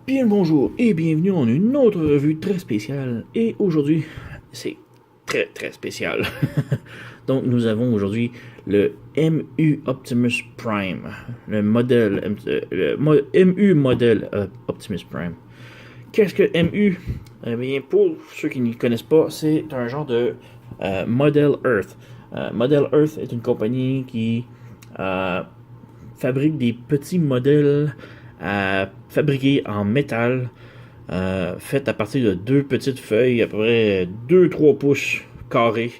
Bien le bonjour et bienvenue en une autre revue très spéciale. Et aujourd'hui, c'est très très spécial. Donc nous avons aujourd'hui le MU Optimus Prime, le modèle, MU modèle Optimus Prime. Qu'est-ce que MU? Eh bien, pour ceux qui ne connaissent pas, c'est un genre de Model Earth. Model Earth est une compagnie qui euh, fabrique des petits modèles fabriqués en métal, faits à partir de deux petites feuilles, à peu près 2-3 pouces carrés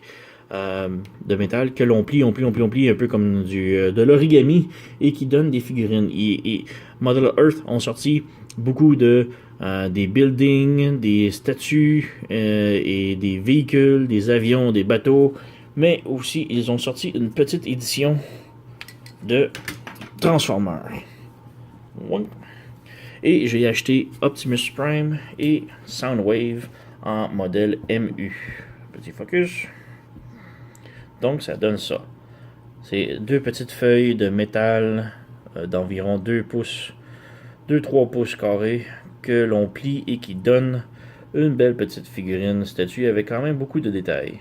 de métal que l'on plie, on plie, un peu comme de l'origami et qui donne des figurines. Et Model Earth ont sorti beaucoup des buildings, des statues et des véhicules, des avions, des bateaux, mais aussi ils ont sorti une petite édition de Transformers. Et j'ai acheté Optimus Prime et Soundwave en modèle MU. Petit focus. Donc ça donne ça. C'est deux petites feuilles de métal d'environ 2 pouces, 2-3 pouces carrés que l'on plie et qui donne une belle petite figurine statue avec quand même beaucoup de détails.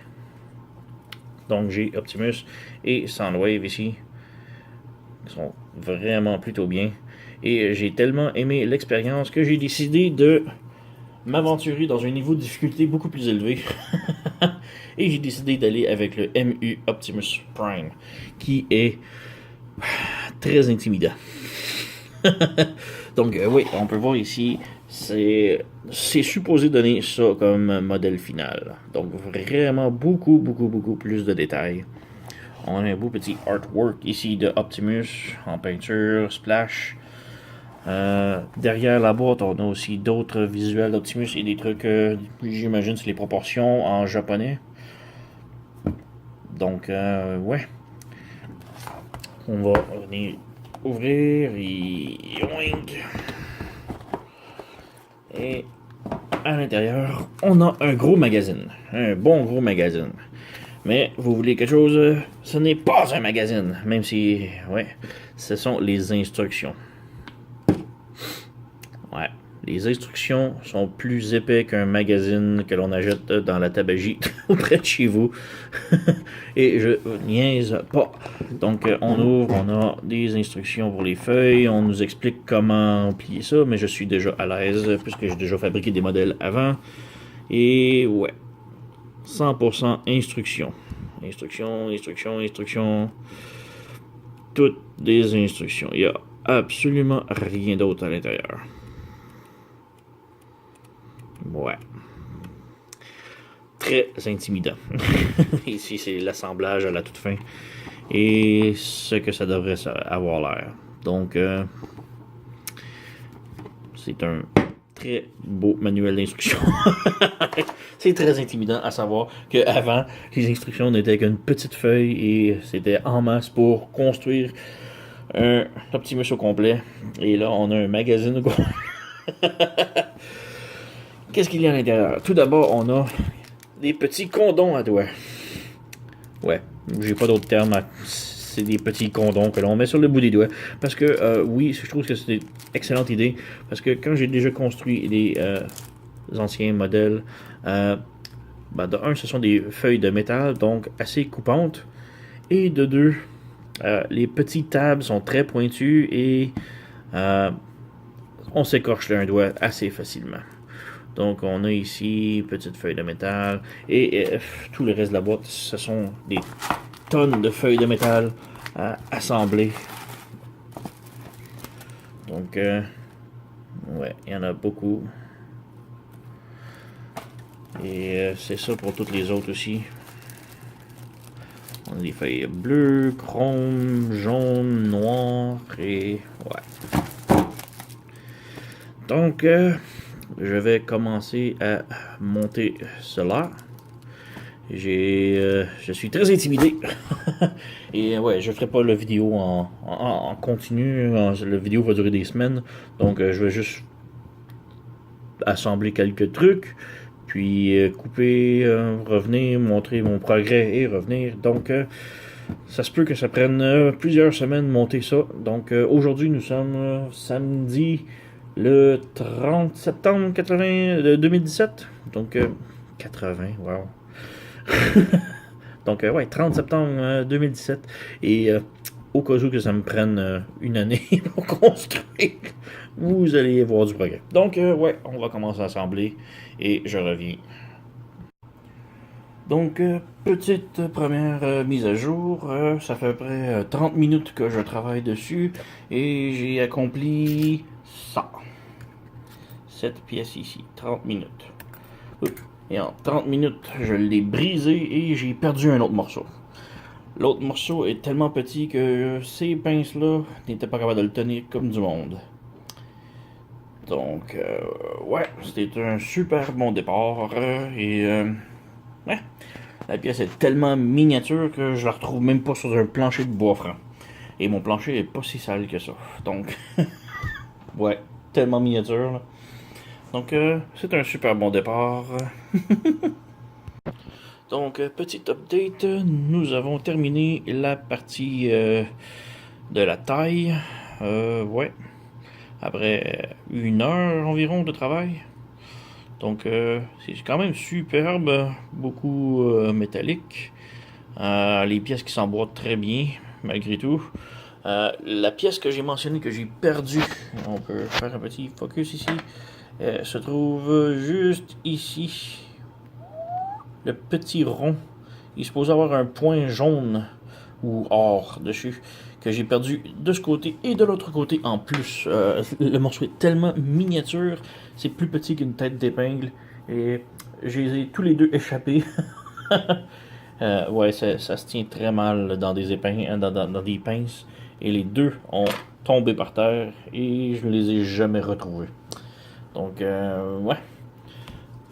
Donc j'ai Optimus et Soundwave ici, qui sont vraiment plutôt bien. Et j'ai tellement aimé l'expérience que j'ai décidé de m'aventurer dans un niveau de difficulté beaucoup plus élevé. Et j'ai décidé d'aller avec le MU Optimus Prime, qui est très intimidant. Donc oui, on peut voir ici, c'est supposé donner ça comme modèle final. Donc vraiment beaucoup plus de détails. On a un beau petit artwork ici de Optimus en peinture, splash. Derrière la boîte, on a aussi d'autres visuels d'Optimus et des trucs, j'imagine, c'est les proportions en japonais. Donc, ouais. On va venir ouvrir et... Et à l'intérieur, on a un gros magazine. Un bon gros magazine. Mais vous voulez quelque chose, ce n'est pas un magazine. Même si, ouais, ce sont les instructions. Ouais. Les instructions sont plus épais qu'un magazine que l'on achète dans la tabagie auprès de chez vous. Et je niaise pas. Donc, on ouvre, on a des instructions pour les feuilles, on nous explique comment plier ça, mais je suis déjà à l'aise puisque j'ai déjà fabriqué des modèles avant. Et ouais, 100% instructions. Instructions. Toutes des instructions. Il n'y a absolument rien d'autre à l'intérieur. Ouais. Très intimidant. Ici, c'est l'assemblage à la toute fin. Et ce que ça devrait avoir l'air. Donc, c'est un très beau manuel d'instruction. C'est très intimidant à savoir qu'avant, les instructions n'étaient qu'une petite feuille et c'était en masse pour construire un Optimus au complet. Et là, on a un magazine au complet. Qu'est-ce qu'il y a à l'intérieur? Tout d'abord, on a des petits condons à doigts. Ouais, j'ai pas d'autre terme. C'est des petits condons que l'on met sur le bout des doigts. Parce que, oui, je trouve que c'est une excellente idée. Parce que quand j'ai déjà construit les anciens modèles, de un, ce sont des feuilles de métal, donc assez coupantes. Et de deux, les petites tables sont très pointues et on s'écorche d'un doigt assez facilement. Donc on a ici petite feuille de métal et tout le reste de la boîte, ce sont des tonnes de feuilles de métal à assembler. Donc ouais, il y en a beaucoup. Et c'est ça pour toutes les autres aussi. On a des feuilles bleues, chrome, jaune, noir et ouais. Donc je vais commencer à monter cela. Je suis très intimidé. Et ouais, je ferai pas la vidéo en continu. La vidéo va durer des semaines. Donc je vais juste assembler quelques trucs. Puis couper, revenir, montrer mon progrès et revenir. Donc ça se peut que ça prenne plusieurs semaines de monter ça. Donc aujourd'hui nous sommes samedi le 30 septembre 2017. Donc, 80, wow. Donc, ouais, 30 septembre 2017. Et au cas où que ça me prenne une année pour construire, vous allez voir du progrès. Donc, ouais, on va commencer à assembler et je reviens. Donc, petite première mise à jour. Ça fait à peu près 30 minutes que je travaille dessus et j'ai accompli ça. Cette pièce ici, 30 minutes. Et en 30 minutes, je l'ai brisé et j'ai perdu un autre morceau. L'autre morceau est tellement petit que ces pinces-là n'étaient pas capables de le tenir comme du monde. Donc, ouais, c'était un super bon départ. Ouais, la pièce est tellement miniature que je la retrouve même pas sur un plancher de bois franc. Et mon plancher est pas si sale que ça. Donc, ouais, tellement miniature. Là. Donc, c'est un super bon départ. Donc, petit update, nous avons terminé la partie de la taille. Ouais, après 1 heure environ de travail. Donc, c'est quand même superbe, beaucoup métallique. Les pièces qui s'emboîtent très bien, malgré tout. La pièce que j'ai mentionnée que j'ai perdue, on peut faire un petit focus ici, se trouve juste ici. Le petit rond. Il est supposé avoir un point jaune ou or dessus que j'ai perdu de ce côté et de l'autre côté en plus. Le morceau est tellement miniature, c'est plus petit qu'une tête d'épingle et je les ai tous les deux échappés. Ouais, ça se tient très mal dans des épingles, dans des pinces et les deux ont tombé par terre et je ne les ai jamais retrouvés. Donc, ouais.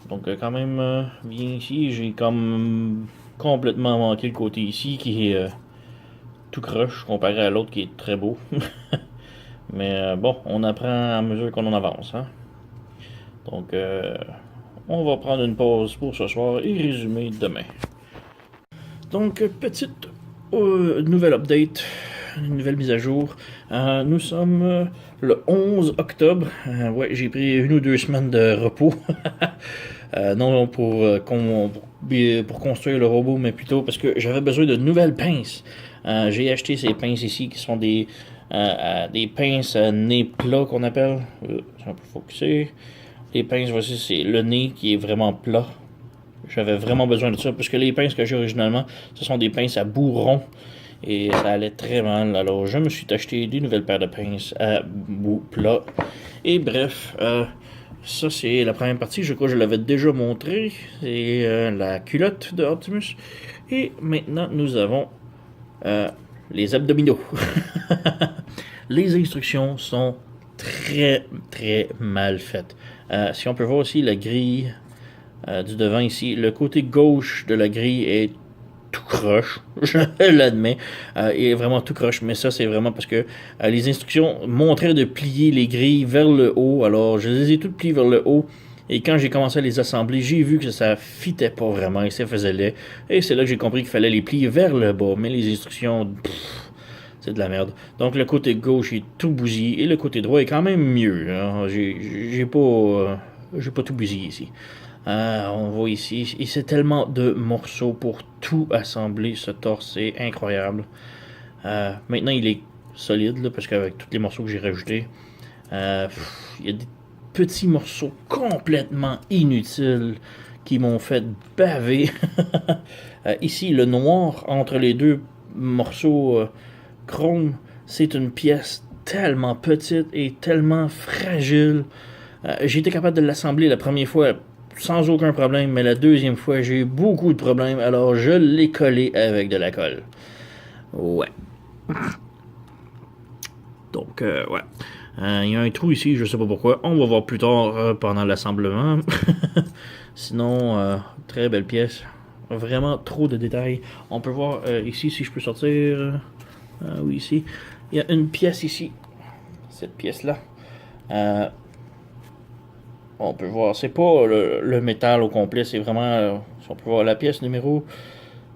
Donc, quand même, bien ici, j'ai comme complètement manqué le côté ici qui est tout croche comparé à l'autre qui est très beau. Mais bon, on apprend à mesure qu'on en avance. Hein? Donc, on va prendre une pause pour ce soir et résumer demain. Donc, petite nouvelle update, une nouvelle mise à jour. Nous sommes le 11 octobre. Ouais, j'ai pris 1 ou 2 semaines de repos. Non pour construire le robot, mais plutôt parce que j'avais besoin de nouvelles pinces. J'ai acheté ces pinces ici qui sont des pinces à nez plat qu'on appelle. C'est un peu focusé. Les pinces, voici, c'est le nez qui est vraiment plat. J'avais vraiment besoin de ça parce que les pinces que j'ai originalement, ce sont des pinces à bout rond. Et ça allait très mal. Alors, je me suis acheté des nouvelles paires de pinces à bout plat. Et bref, ça, c'est la première partie. Je crois que je l'avais déjà montré. C'est la culotte de Optimus. Et maintenant, nous avons les abdominaux. Les instructions sont très, très mal faites. Si on peut voir aussi la grille du devant ici, le côté gauche de la grille est tout croche, je l'admets, il est vraiment tout croche, mais ça c'est vraiment parce que les instructions montraient de plier les grilles vers le haut, alors je les ai toutes pliées vers le haut, et quand j'ai commencé à les assembler, j'ai vu que ça fitait pas vraiment, et ça faisait laid, et c'est là que j'ai compris qu'il fallait les plier vers le bas, mais les instructions, c'est de la merde. Donc le côté gauche est tout bousillé, et le côté droit est quand même mieux, hein. J'ai pas tout bousillé ici. On voit ici, et c'est tellement de morceaux pour tout assembler ce torse, c'est incroyable. Maintenant il est solide là, parce qu'avec tous les morceaux que j'ai rajoutés, il y a des petits morceaux complètement inutiles qui m'ont fait baver. Ici le noir entre les deux morceaux chrome, c'est une pièce tellement petite et tellement fragile. J'ai été capable de l'assembler la première fois sans aucun problème, mais la deuxième fois, j'ai eu beaucoup de problèmes, alors je l'ai collé avec de la colle. Ouais. Donc, ouais. Il y a un trou ici, je sais pas pourquoi. On va voir plus tard pendant l'assemblement. Sinon, très belle pièce. Vraiment trop de détails. On peut voir ici, si je peux sortir. Oui, ici. Il y a une pièce ici. Cette pièce-là. On peut voir, c'est pas le métal au complet, c'est vraiment, on peut voir la pièce numéro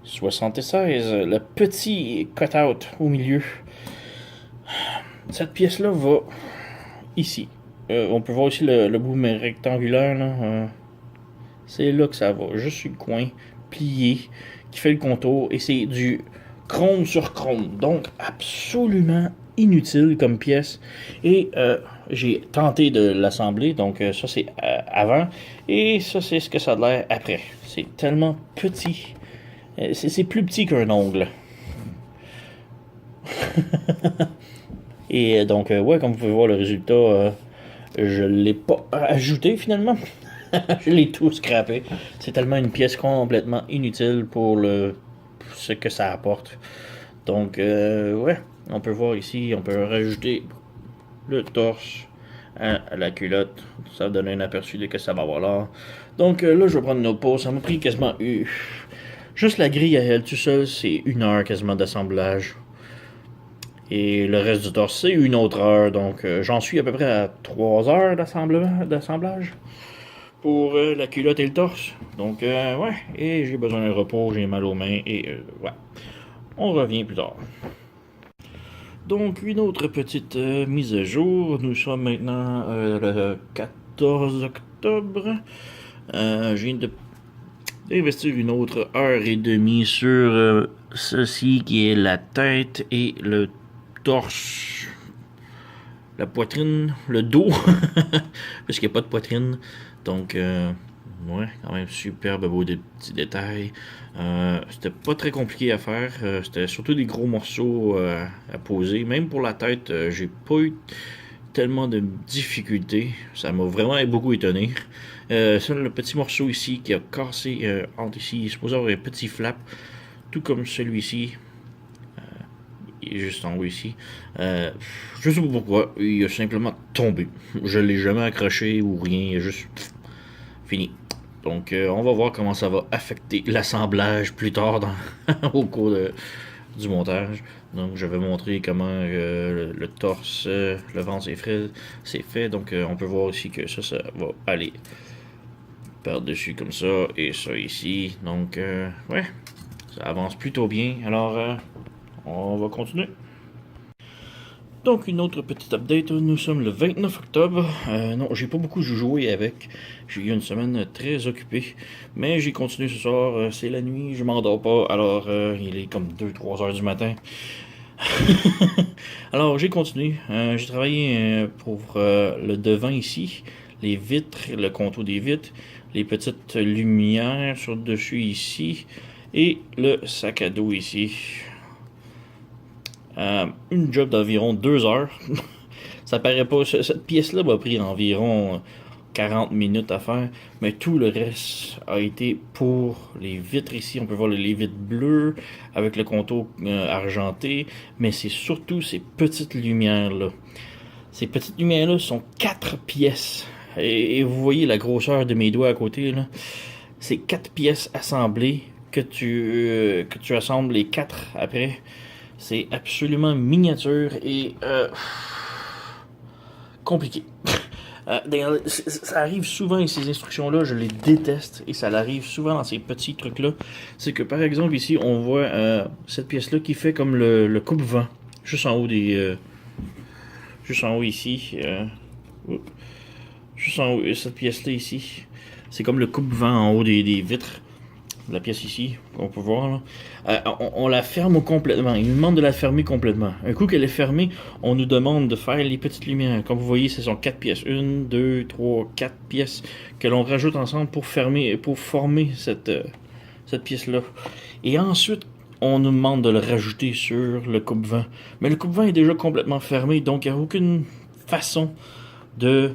76, le petit cut-out au milieu. Cette pièce-là va ici. on peut voir aussi le bout rectangulaire, là. C'est là que ça va. Juste sur le coin, plié, qui fait le contour. Et c'est du chrome sur chrome. Donc, absolument inutile comme pièce. Et j'ai tenté de l'assembler. Donc, ça, c'est avant. Et ça, c'est ce que ça a l'air après. C'est tellement petit. C'est plus petit qu'un ongle. Et donc, ouais, comme vous pouvez voir le résultat, je l'ai pas ajouté finalement. Je l'ai tout scrappé. C'est tellement une pièce complètement inutile pour ce que ça apporte. Donc, ouais, on peut voir ici, on peut rajouter le torse à la culotte. Ça va donner un aperçu de ce que ça va avoir là. Donc, là, je vais prendre une autre pause. Ça m'a pris quasiment juste la grille à elle tout seul, c'est 1 heure quasiment d'assemblage. Et le reste du torse, c'est 1 autre heure. Donc, j'en suis à peu près à 3 heures d'assemblage pour la culotte et le torse. Donc, ouais. Et j'ai besoin d'un repos, j'ai mal aux mains. Et, ouais. On revient plus tard. Donc, une autre petite mise à jour. Nous sommes maintenant le 14 octobre. Je viens d'investir une autre heure et demie sur ceci qui est la tête et le torse, la poitrine, le dos, parce qu'il n'y a pas de poitrine. Donc, ouais, quand même superbe, beau des petits détails. C'était pas très compliqué à faire. C'était surtout des gros morceaux à poser. Même pour la tête, j'ai pas eu tellement de difficultés. Ça m'a vraiment beaucoup étonné. Ça, le petit morceau ici qui a cassé entre ici, il est supposé avoir un petit flap, tout comme celui-ci. Il est juste en haut ici. Je sais pas pourquoi, il a simplement tombé. Je l'ai jamais accroché ou rien, il a juste fini. Donc, on va voir comment ça va affecter l'assemblage plus tard au cours du montage. Donc, je vais montrer comment le torse, le ventre c'est fait. Donc, on peut voir aussi que ça va aller par-dessus comme ça et ça ici. Donc, ouais, ça avance plutôt bien. Alors, on va continuer. Donc, une autre petite update. Nous sommes le 29 octobre. Non, j'ai pas beaucoup joué avec. J'ai eu une semaine très occupée. Mais j'ai continué ce soir. C'est la nuit, je m'endors pas. Alors, il est comme 2-3 heures du matin. Alors, j'ai continué. J'ai travaillé pour le devant ici. Les vitres, le contour des vitres. Les petites lumières sur le dessus ici. Et le sac à dos ici. Une job d'environ 2 heures. Ça paraît pas. Cette pièce-là m'a pris environ 40 minutes à faire. Mais tout le reste a été pour les vitres ici. On peut voir les vitres bleues avec le contour argenté. Mais c'est surtout ces petites lumières-là. Ces petites lumières-là sont 4 pièces. Et vous voyez la grosseur de mes doigts à côté, là. C'est 4 pièces assemblées que tu assembles les 4 après. C'est absolument miniature et compliqué. Ça arrive souvent et ces instructions-là, je les déteste et ça arrive souvent dans ces petits trucs-là. C'est que par exemple ici, on voit cette pièce-là qui fait comme le coupe-vent, juste en haut juste en haut ici. Juste en haut, cette pièce-là ici, c'est comme le coupe-vent en haut des vitres. La pièce ici, qu'on peut voir là. On la ferme complètement. Il nous demande de la fermer complètement. Un coup qu'elle est fermée, on nous demande de faire les petites lumières. Comme vous voyez, ce sont 4 pièces. 1, 2, 3, 4 pièces que l'on rajoute ensemble pour former cette pièce-là. Et ensuite, on nous demande de le rajouter sur le coupe-vent. Mais le coupe-vent est déjà complètement fermé, donc il n'y a aucune façon de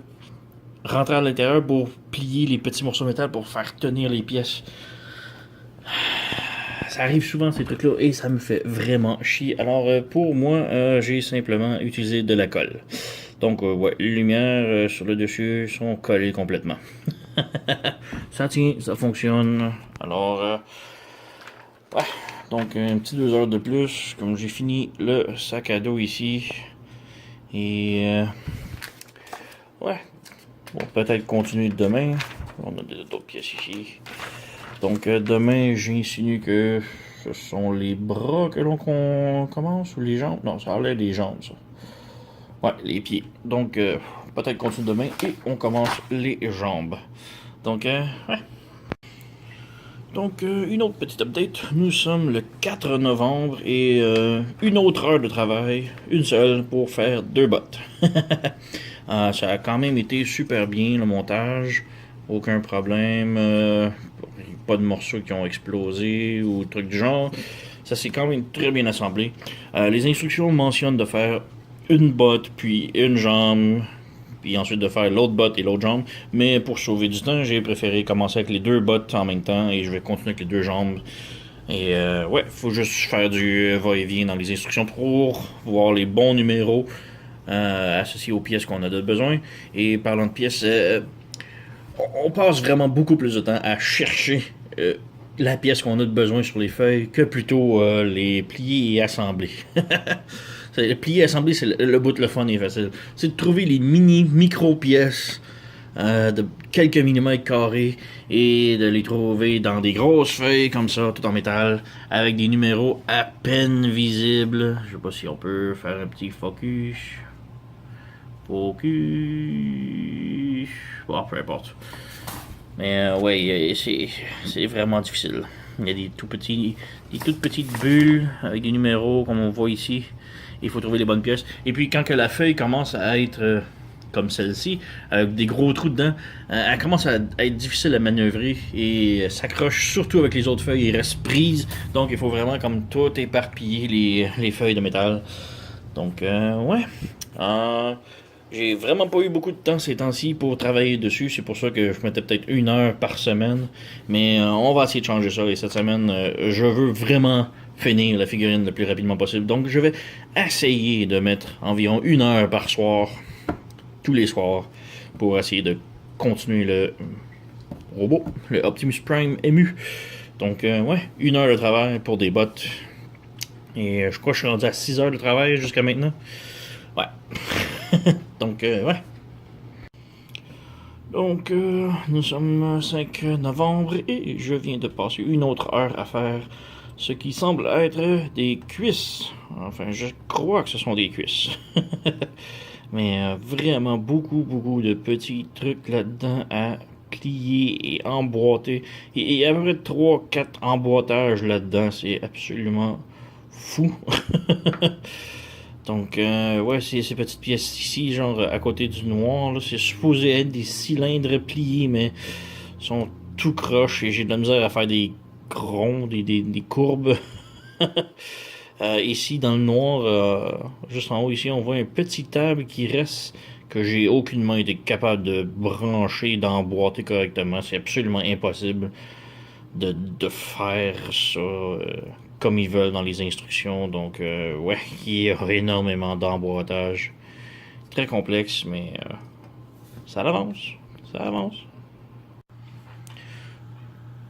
rentrer à l'intérieur pour plier les petits morceaux de métal pour faire tenir les pièces. Ça arrive souvent ces trucs-là et ça me fait vraiment chier. Alors pour moi, j'ai simplement utilisé de la colle. Donc ouais, les lumières sur le dessus sont collées complètement. Ça tient, ça fonctionne. Alors ouais, donc un petit 2 heures de plus. Comme j'ai fini le sac à dos ici. Et ouais, bon peut-être continuer demain. On a d'autres pièces ici. Donc demain, j'insinue que ce sont les bras que l'on commence ou les jambes. Non, ça a l'air des jambes, ça. Ouais, les pieds. Donc, peut-être continue demain et on commence les jambes. Donc, ouais. Donc, une autre petite update. Nous sommes le 4 novembre et une autre heure de travail, une seule, pour faire 2 bottes. Ça a quand même été super bien le montage, aucun problème, pas de morceaux qui ont explosé ou trucs du genre. Ça s'est quand même très bien assemblé. Les instructions mentionnent de faire une botte, puis une jambe, puis ensuite de faire l'autre botte et l'autre jambe. Mais pour sauver du temps, j'ai préféré commencer avec les 2 bottes en même temps et je vais continuer avec les 2 jambes. Et ouais, faut juste faire du va-et-vient dans les instructions pour voir les bons numéros associés aux pièces qu'on a de besoin. Et parlant de pièces, on passe vraiment beaucoup plus de temps à chercher la pièce qu'on a de besoin sur les feuilles que plutôt les plier et assembler. Le plier et assembler, c'est le bout de le fun et facile. C'est de trouver les micro-pièces de quelques millimètres carrés et de les trouver dans des grosses feuilles comme ça, tout en métal, avec des numéros à peine visibles. Je sais pas si on peut faire un petit focus. Focus. Bon, peu importe. Mais ouais, c'est vraiment difficile. Il y a des toutes petites bulles avec des numéros comme on voit ici. Il faut trouver les bonnes pièces. Et puis quand que la feuille commence à être comme celle-ci, avec des gros trous dedans, elle commence à être difficile à manœuvrer et s'accroche surtout avec les autres feuilles et reste prise. Donc il faut vraiment comme tout éparpiller les feuilles de métal. Donc ouais. J'ai vraiment pas eu beaucoup de temps ces temps-ci pour travailler dessus. C'est pour ça que je mettais peut-être 1 heure par semaine. Mais on va essayer de changer ça. Et cette semaine, je veux vraiment finir la figurine le plus rapidement possible. Donc je vais essayer de mettre environ 1 heure par soir, tous les soirs, pour essayer de continuer le robot, le Optimus Prime ému. Donc ouais, 1 heure de travail pour des bottes. Et je crois que je suis rendu à 6 heures de travail jusqu'à maintenant. Ouais. Donc, ouais. Donc, nous sommes 5 novembre et je viens de passer une autre heure à faire ce qui semble être des cuisses. Enfin, je crois que ce sont des cuisses. Mais vraiment beaucoup de petits trucs là-dedans à plier et emboîter. Et il y a à peu près 3-4 emboîtages là-dedans. C'est absolument fou. Donc, ouais, ces petites pièces ici, genre à côté du noir, là, c'est supposé être des cylindres pliés, mais sont tout croches et j'ai de la misère à faire des ronds, des courbes. Ici, dans le noir, juste en haut ici, on voit un petit table qui reste que j'ai aucunement été capable de brancher, d'emboîter correctement. C'est absolument impossible de faire ça comme ils veulent dans les instructions. Donc, ouais, il y a énormément d'emboîtage. Très complexe, mais ça avance. Ça avance.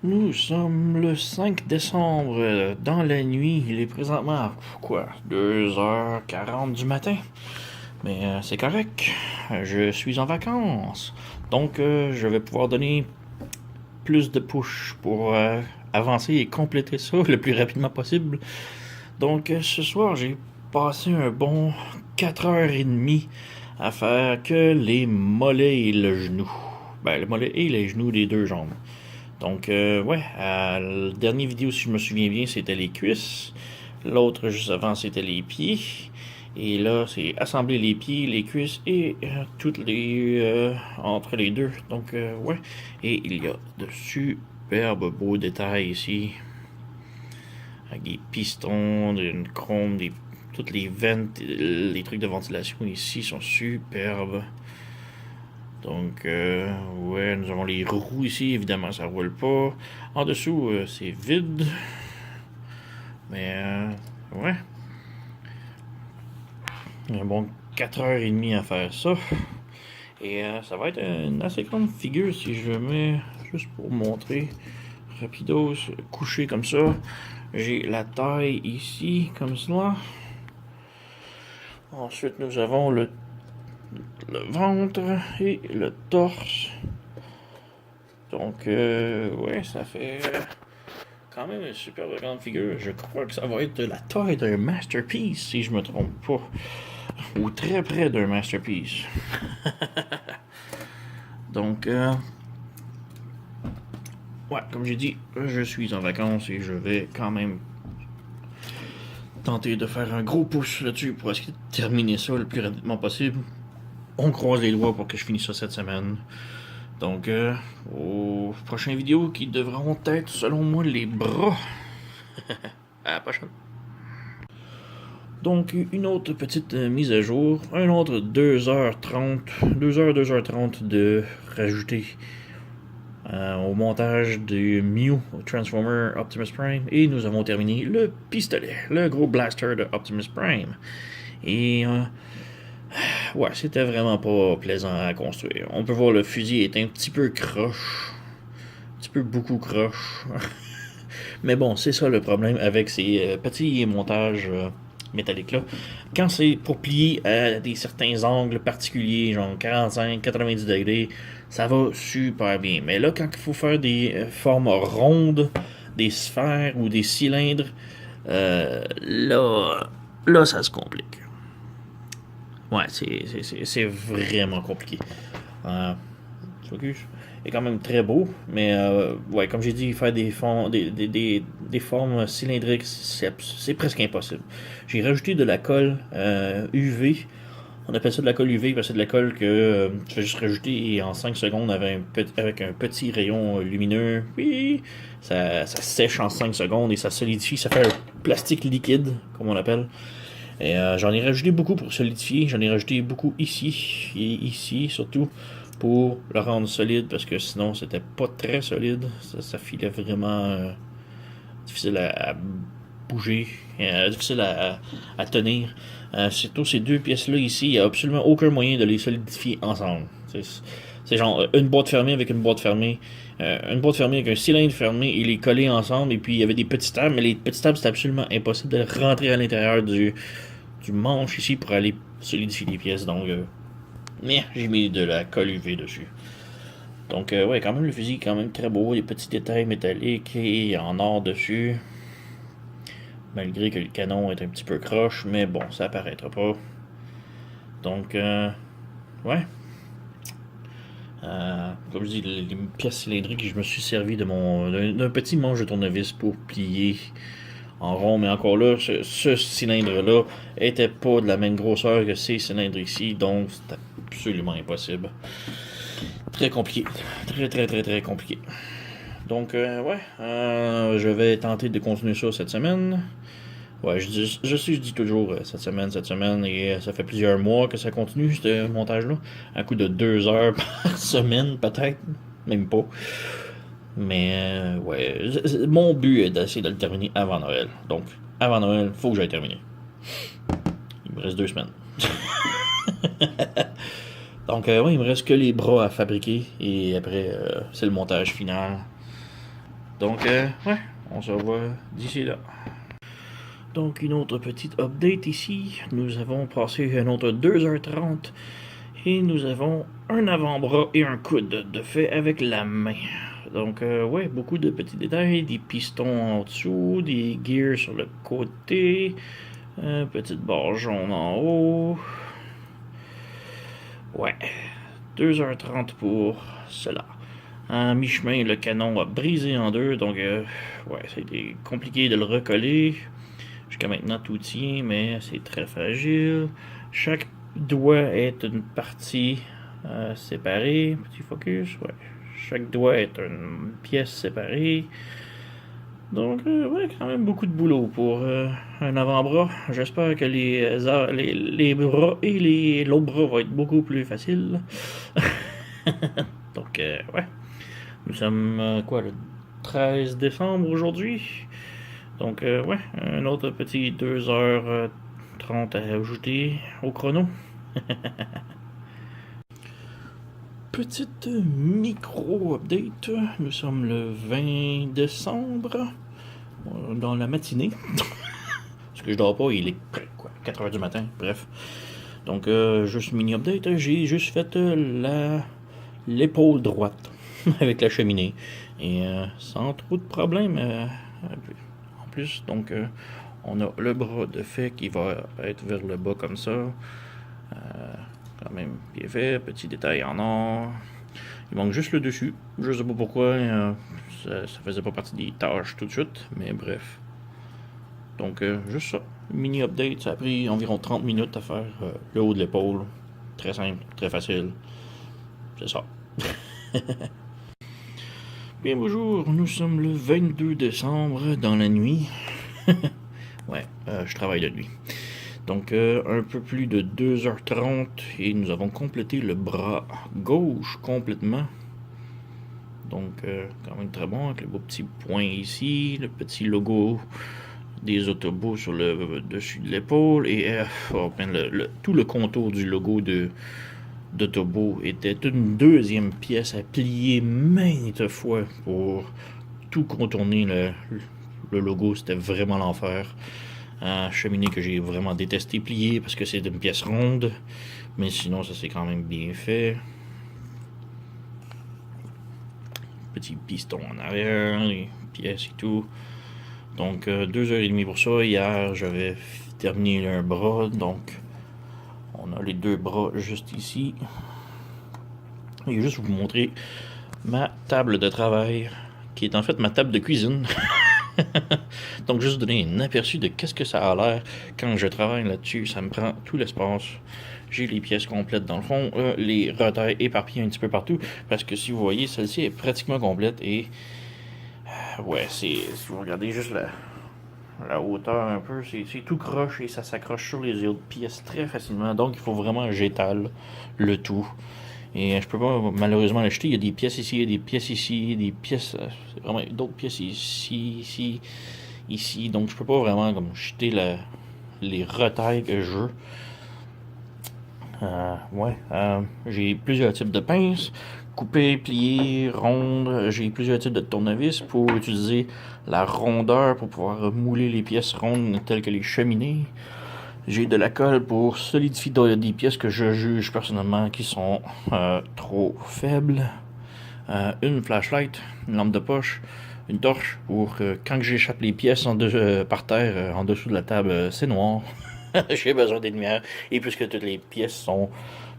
Nous sommes le 5 décembre dans la nuit. Il est présentement à quoi 2h40 du matin. Mais c'est correct. Je suis en vacances. Donc, je vais pouvoir donner plus de push pour avancer et compléter ça le plus rapidement possible. Donc ce soir, j'ai passé un bon 4h30 à faire que les mollets et le genou. Ben, le mollet et les genoux des 2 jambes. Donc, ouais, la dernière vidéo, si je me souviens bien, c'était les cuisses. L'autre, juste avant, c'était les pieds. Et là, c'est assembler les pieds, les cuisses et toutes les entre les deux. Donc, ouais. Et il y a de superbes beaux détails ici. Avec des pistons, une chrome, toutes les ventes, les trucs de ventilation ici sont superbes. Donc, ouais, nous avons les roues ici. Évidemment, ça roule pas. En dessous, c'est vide. Mais, ouais. Un bon 4h30 à faire ça. Et ça va être une assez grande figure si je mets, juste pour montrer, rapidos, couché comme ça. J'ai la taille ici, comme cela. Ensuite, nous avons le ventre et le torse. Donc, ouais, ça fait quand même une super grande figure. Je crois que ça va être la taille d'un masterpiece, si je me trompe pas. ou très près d'un masterpiece. Donc, ouais, comme j'ai dit, je suis en vacances et je vais quand même tenter de faire un gros push là-dessus pour essayer de terminer ça le plus rapidement possible. On croise les doigts pour que je finisse ça cette semaine. Donc, aux prochaines vidéos qui devront être, selon moi, les bras. À la prochaine. Donc, une autre petite mise à jour. Un autre 2h30. 2h30 de rajouter au montage du Mew Transformer Optimus Prime. Et nous avons terminé le pistolet, le gros blaster de Optimus Prime. Et ouais, c'était vraiment pas plaisant à construire. On peut voir le fusil est un petit peu croche. Un petit peu beaucoup croche. Mais bon, c'est ça le problème avec ces petits montages métalliques-là. Quand c'est pour plier à des certains angles particuliers, genre 45, 90 degrés, ça va super bien. Mais là, quand il faut faire des formes rondes, des sphères ou des cylindres, là, ça se complique. Ouais, c'est vraiment compliqué. Focus est quand même très beau, mais ouais, comme j'ai dit, faire des formes cylindriques, c'est presque impossible. J'ai rajouté de la colle UV. On appelle ça de la colle UV parce que c'est de la colle que tu fais juste rajouter et en 5 secondes avec un petit rayon lumineux. Oui, ça sèche en 5 secondes et ça solidifie. Ça fait un plastique liquide, comme on l'appelle. Et j'en ai rajouté beaucoup pour solidifier. J'en ai rajouté beaucoup ici et ici surtout pour le rendre solide parce que sinon c'était pas très solide. Ça filait vraiment difficile à bouger, difficile à tenir. Surtout ces deux pièces-là ici, il n'y a absolument aucun moyen de les solidifier ensemble. C'est genre une boîte fermée avec une boîte fermée. Une boîte fermée avec un cylindre fermé et les coller ensemble. Et puis il y avait des petits tables, mais les petits tables c'était absolument impossible de rentrer à l'intérieur du manche ici pour aller solidifier les pièces. Donc, mais j'ai mis de la colle UV dessus. Donc, ouais, quand même, le fusil est quand même très beau. Les petits détails métalliques et en or dessus. Malgré que le canon est un petit peu croche, mais bon, ça apparaîtra pas. Donc, ouais. Comme je dis, les pièces cylindriques, je me suis servi d'un petit manche de tournevis pour plier en rond, mais encore là, ce cylindre-là était pas de la même grosseur que ces cylindres ici, donc c'était absolument impossible. Très compliqué. Très compliqué. Donc, ouais, je vais tenter de continuer ça cette semaine. Ouais, je dis toujours cette semaine, et ça fait plusieurs mois que ça continue, ce montage-là. Un coup de 2 heures par semaine, peut-être, même pas. Mais, ouais, mon but est d'essayer de le terminer avant Noël. Donc, avant Noël, faut que j'aille terminer. Il me reste 2 semaines. Donc, ouais, il me reste que les bras à fabriquer, et après, c'est le montage final. Donc, ouais, on se revoit d'ici là. Donc, une autre petite update ici. Nous avons passé un autre 2h30 et nous avons un avant-bras et un coude de fait avec la main. Donc, ouais, beaucoup de petits détails, des pistons en dessous, des gears sur le côté, petite barre jaune en haut. Ouais, 2h30 pour cela. En mi-chemin, le canon a brisé en deux, donc ouais, c'était compliqué de le recoller. Jusqu'à maintenant, tout tient, mais c'est très fragile. Chaque doigt est une partie séparée. Petit focus, ouais. Chaque doigt est une pièce séparée. Donc, ouais, quand même beaucoup de boulot pour un avant-bras. J'espère que les bras et l'autre bras vont être beaucoup plus faciles. Donc, ouais. Nous sommes, quoi, le 13 décembre aujourd'hui. Donc, ouais, un autre petit 2h30 à ajouter au chrono. Petite micro-update. Nous sommes le 20 décembre, dans la matinée. Parce que je dors pas, il est quoi, 4h du matin, bref. Donc, juste mini-update. J'ai juste fait l'épaule droite avec la cheminée. Et sans trop de problèmes. En plus, donc on a le bras de fait qui va être vers le bas comme ça. Quand même bien fait, petit détail en or. Il manque juste le dessus. Je sais pas pourquoi, ça faisait pas partie des tâches tout de suite, mais bref. Donc juste ça, mini update, ça a pris environ 30 minutes à faire le haut de l'épaule. Très simple, très facile. C'est ça. Bien bonjour, nous sommes le 22 décembre dans la nuit. Ouais, je travaille de nuit. Donc un peu plus de 2h30 et nous avons complété le bras gauche complètement. Donc quand même très bon avec le beau petit point ici, le petit logo des Autobots sur le dessus de l'épaule et tout le contour du logo d'Autobo était une deuxième pièce à plier maintes fois pour tout contourner le logo. C'était vraiment l'enfer. Cheminée que j'ai vraiment détesté plier parce que c'est une pièce ronde, mais sinon ça c'est quand même bien fait. Petit piston en arrière, les pièces et tout. Donc 2h30 pour ça. Hier j'avais terminé un bras, donc on a les deux bras juste ici. Je vais juste vous montrer ma table de travail, qui est en fait ma table de cuisine. Donc juste donner un aperçu de qu'est-ce que ça a l'air quand je travaille là-dessus. Ça me prend tout l'espace. J'ai les pièces complètes dans le fond, les retails éparpillés un petit peu partout, parce que si vous voyez, celle-ci est pratiquement complète et ouais, si vous regardez juste la hauteur un peu, c'est tout croche et ça s'accroche sur les autres pièces très facilement. Donc il faut vraiment que j'étale le tout. Et je peux pas malheureusement l'acheter. Il y a des pièces ici, il y a des pièces ici, des pièces. C'est vraiment d'autres pièces ici, ici. Donc je peux pas vraiment comme jeter les retails que je veux. J'ai plusieurs types de pinces. Coupées, pliées, rondes. J'ai plusieurs types de tournevis pour utiliser la rondeur pour pouvoir mouler les pièces rondes telles que les cheminées. J'ai de la colle pour solidifier des pièces que je juge personnellement qui sont trop faibles. Une flashlight, une lampe de poche, une torche pour quand j'échappe les pièces par terre en dessous de la table, c'est noir. J'ai besoin des lumières. Et puisque toutes les pièces sont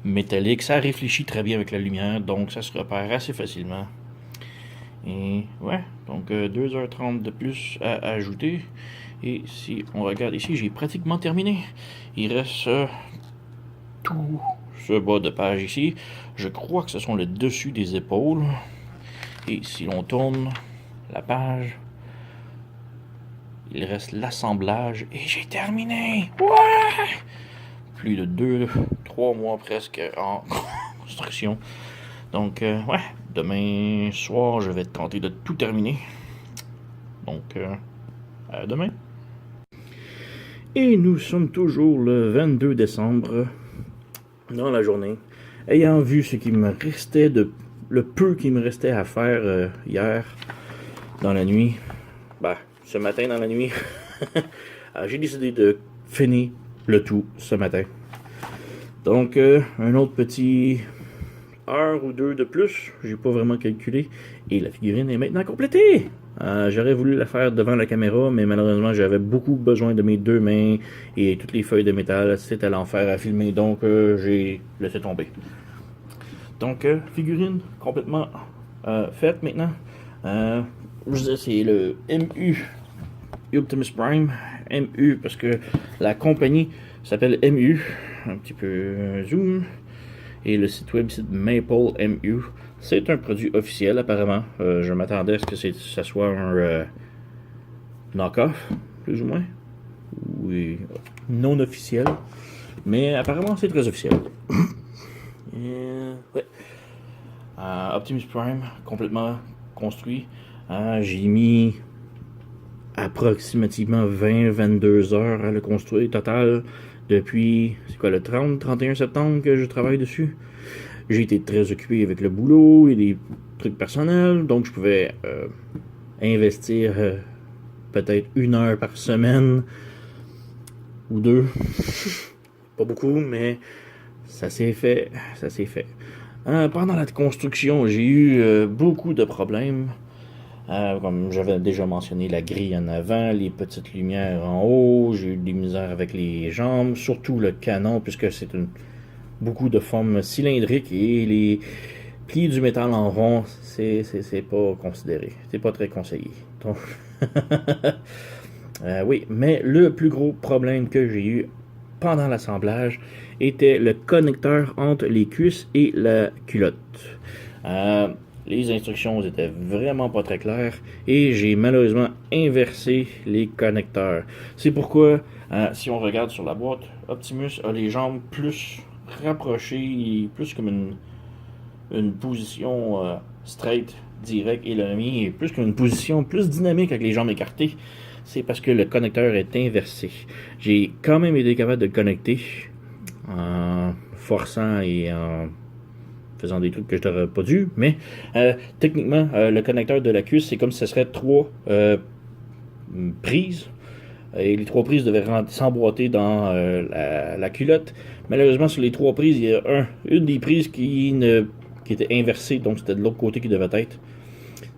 métalliques, ça réfléchit très bien avec la lumière, donc ça se repère assez facilement. Et ouais, donc 2h30 de plus à ajouter. Et si on regarde ici, j'ai pratiquement terminé. Il reste tout ce bas de page ici. Je crois que ce sont le dessus des épaules. Et si l'on tourne la page, il reste l'assemblage. Et j'ai terminé! Ouais! Plus de 2-3 mois presque en construction. Donc, ouais, demain soir, je vais tenter de tout terminer. Donc, à demain. Et nous sommes toujours le 22 décembre, dans la journée, ayant vu ce qui me restait le peu qui me restait à faire hier, dans la nuit, ce matin dans la nuit, j'ai décidé de finir le tout ce matin. Donc, un autre petit heure ou deux de plus, j'ai pas vraiment calculé, et la figurine est maintenant complétée! J'aurais voulu la faire devant la caméra, mais malheureusement j'avais beaucoup besoin de mes deux mains et toutes les feuilles de métal, c'était l'enfer à filmer, donc j'ai laissé tomber. Donc figurine complètement faite maintenant. Je disais c'est le MU Optimus Prime, MU parce que la compagnie s'appelle MU, un petit peu zoom, et le site web c'est Maple MU. C'est un produit officiel apparemment. Je m'attendais à ce que ça soit un knock-off, plus ou moins. Oui, non officiel. Mais apparemment c'est très officiel. Ouais. Optimus Prime, complètement construit. J'ai mis approximativement 20-22 heures à le construire total depuis, c'est quoi, le 30-31 septembre que je travaille dessus. J'ai été très occupé avec le boulot et des trucs personnels, donc je pouvais investir peut-être 1 heure par semaine ou 2. Pas beaucoup, mais ça s'est fait. Pendant la construction, j'ai eu beaucoup de problèmes. Comme j'avais déjà mentionné, la grille en avant, les petites lumières en haut, j'ai eu des misères avec les jambes, surtout le canon, puisque c'est beaucoup de forme cylindrique et les plis du métal en rond, c'est pas considéré, c'est pas très conseillé. Donc, oui, mais le plus gros problème que j'ai eu pendant l'assemblage était le connecteur entre les cuisses et la culotte. Les instructions étaient vraiment pas très claires et j'ai malheureusement inversé les connecteurs. C'est pourquoi, si on regarde sur la boîte, Optimus a les jambes plus rapprochées, plus comme une position straight, direct, et le mien est plus comme une position plus dynamique avec les jambes écartées. C'est parce que le connecteur est inversé. J'ai quand même été capable de le connecter en forçant et en faisant des trucs que je n'aurais pas dû, mais techniquement, le connecteur de la cuisse, c'est comme si ce serait 3 prises, et les 3 prises devaient s'emboîter dans la culotte. Malheureusement, sur les 3 prises, il y a une des prises qui était inversée, donc c'était de l'autre côté qui devait être.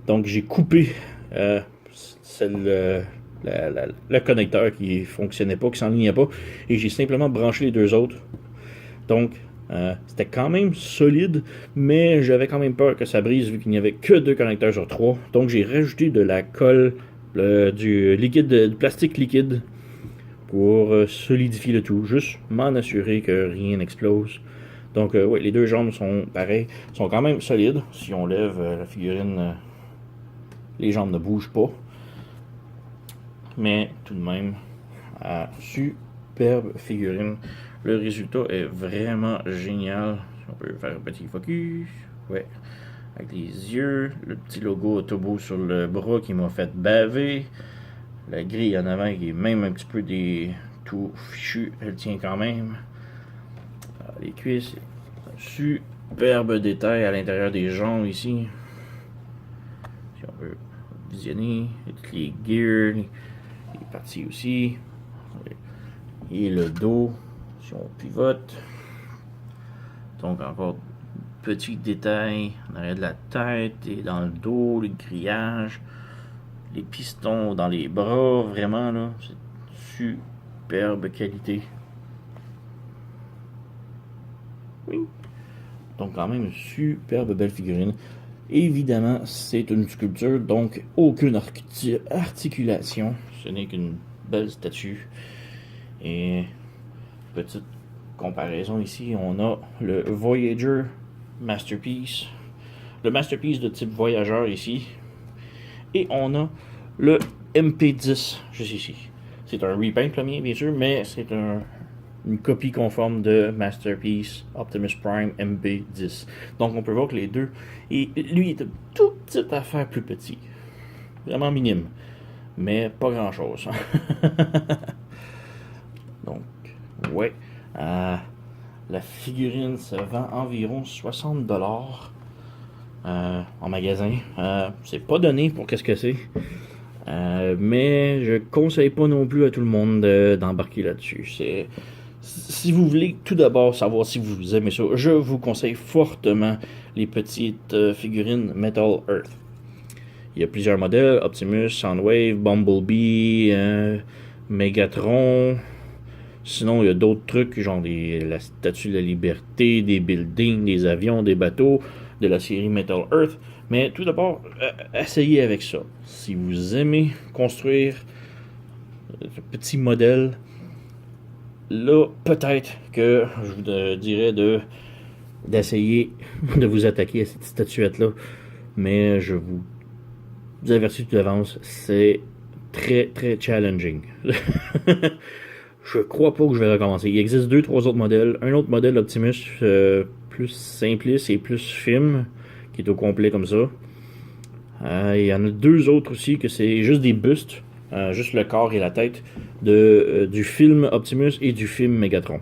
Donc j'ai coupé le connecteur qui fonctionnait pas, qui s'enlignait pas, et j'ai simplement branché les 2 autres. Donc, c'était quand même solide, mais j'avais quand même peur que ça brise vu qu'il n'y avait que 2 connecteurs sur 3. Donc, j'ai rajouté de la colle, du plastique liquide pour solidifier le tout. Juste m'en assurer que rien n'explose. Donc, oui, les 2 jambes sont pareilles, sont quand même solides. Si on lève la figurine, les jambes ne bougent pas. Mais tout de même, superbe figurine. Le résultat est vraiment génial. On peut faire un petit focus. Ouais. Avec les yeux. Le petit logo Autobo sur le bras qui m'a fait baver. La grille en avant qui est même un petit peu tout fichu. Elle tient quand même. Alors, les cuisses. Superbe détail à l'intérieur des jambes ici. Si on peut visionner. Les gears. Les parties aussi. Et le dos. Si on pivote, donc encore petits détails en arrière de la tête et dans le dos, les grillages, les pistons dans les bras, vraiment là, c'est superbe qualité. Oui. Donc quand même une superbe belle figurine. Évidemment, c'est une sculpture, donc aucune articulation. Ce n'est qu'une belle statue. Et petite comparaison ici, on a le Voyager Masterpiece, le Masterpiece de type Voyageur ici, et on a le MP10 juste ici. C'est un repaint le mien bien sûr, mais c'est une copie conforme de Masterpiece Optimus Prime MP10. Donc on peut voir que les deux, et lui est une toute petite affaire plus petit, vraiment minime, mais pas grand chose. Donc, ouais. La figurine se vend environ 60$ en magasin. C'est pas donné pour qu'est-ce que c'est. Mais je conseille pas non plus à tout le monde d'embarquer là-dessus. Si vous voulez tout d'abord savoir si vous aimez ça, je vous conseille fortement les petites figurines Metal Earth. Il y a plusieurs modèles, Optimus, Soundwave, Bumblebee, Megatron. Sinon, il y a d'autres trucs, genre la Statue de la Liberté, des buildings, des avions, des bateaux, de la série Metal Earth. Mais tout d'abord, essayez avec ça. Si vous aimez construire ce petit modèle, là, peut-être que je vous dirais d'essayer de vous attaquer à cette statuette-là. Mais je vous avertis tout d'avance, c'est très, très challenging. Je crois pas que je vais recommencer. Il existe 2-3 autres modèles. Un autre modèle Optimus plus simpliste et plus film, qui est au complet comme ça. Il y en a 2 autres aussi que c'est juste des bustes, juste le corps et la tête du film Optimus et du film Megatron.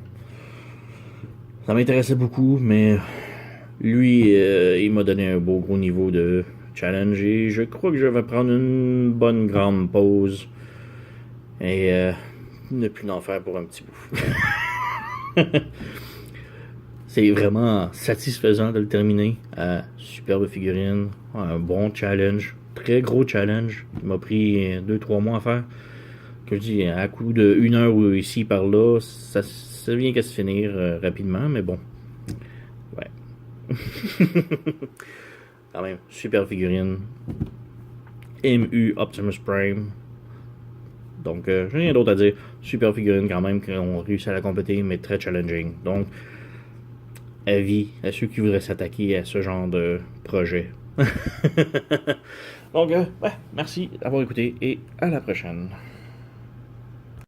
Ça m'intéressait beaucoup, mais lui, il m'a donné un beau gros niveau de challenge et je crois que je vais prendre une bonne grande pause et ne plus en faire pour un petit bout. C'est vraiment satisfaisant de le terminer. Superbe figurine, un bon challenge, très gros challenge qui m'a pris 2-3 mois à faire. Que je dis, à coup de 1 heure ou ici par là, ça vient qu'à se finir rapidement, mais bon. Ouais. Quand même, super figurine. MU Optimus Prime. Donc, j'ai rien d'autre à dire. Super figurine quand même, qu'on réussit à la compléter, mais très challenging. Donc, avis à ceux qui voudraient s'attaquer à ce genre de projet. Donc, ouais, merci d'avoir écouté et à la prochaine.